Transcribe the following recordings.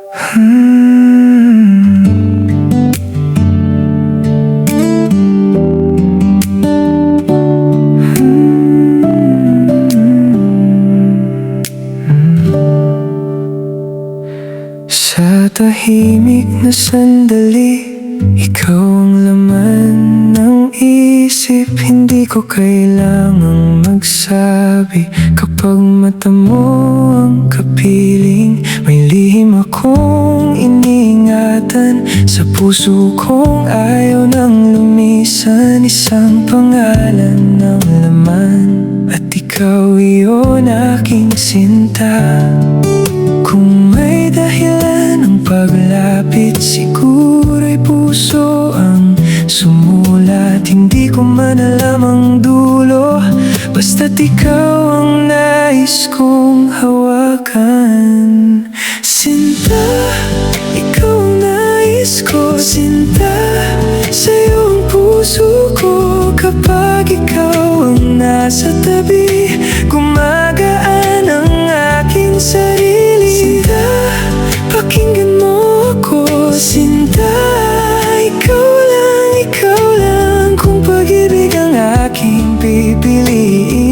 Sa tahimik na sandali, ikaw ang laman ng isip. Hindi ko kailangang magsabi kapag mata mo ang kapiling. May lihim akong iniingatan sa puso kong ayaw nang lumisan. Isang pangalan ng laman at ikaw iyon aking sinta. Kung may dahilan ng paglapit, siguro'y puso ang sumulat. Hindi ko man alam ang dulo, basta't ikaw ang nais kong hawakan. Sinta, ikaw ang nais ko. Sinta, sa'yo ang puso ko. Kapag ikaw ang nasa tabi, gumagaan ang aking sarili. Sinta, pakinggan mo ako. Sinta, ikaw lang kung pag-ibig ang aking pipiliin.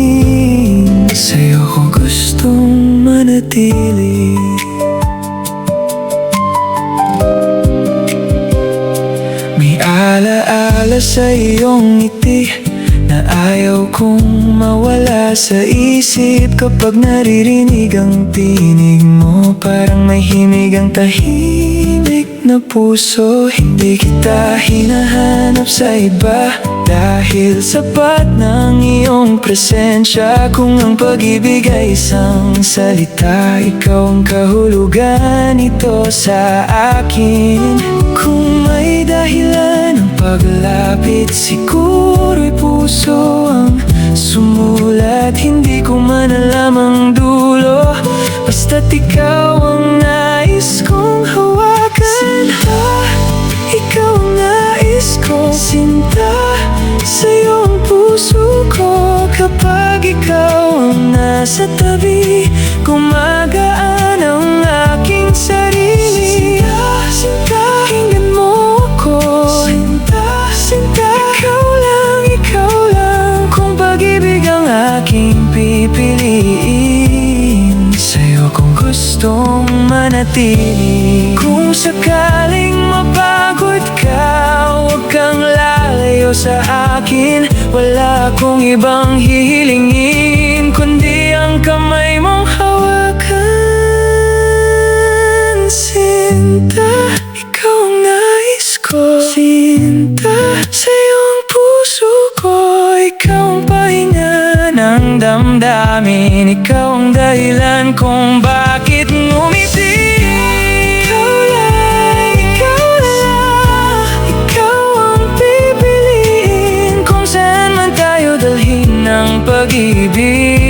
Sa'yo ko gustong manatili. May alaala sa iyong ngiti na ayaw kong mawala sa isip. Kapag naririnig ang tinig mo, parang may himig ang tahimik na puso. Hindi kita hinahanap sa iba, dahil sapat ng iyong presensya. Kung ang pag-ibig ay isang salita, ikaw ang kahulugan nito sa akin. Kung may dahilan ng paglapit, siguro'y puso ang sumulat. Hindi ko man alam ang dulo, basta't ikaw ang nais kong hawakan. Sinta, ikaw ang nais ko. Sinta, sa'yo ang puso ko. Kapag ikaw ang nasa tabi, gumagaan ang aking sarili. Sinta, pakinggan mo ako. Sinta, ikaw lang kung pag-ibig ang aking pipiliin. Sa'yo kung gustong manatili. Kung sakaling mapagod ka, huwag kang lalayo sa akin. Wala akong ibang hihilingin kundi ang kamay mong hawakan. Sinta, ikaw ang nais ko. Sinta, sa'yo ang puso ko. Ikaw ang pahinga ng damdamin. Ikaw ang dahilan kung bakit ngumiti. Ikaw ang pipiliin kung saan man tayo dalhin ng pag-ibig.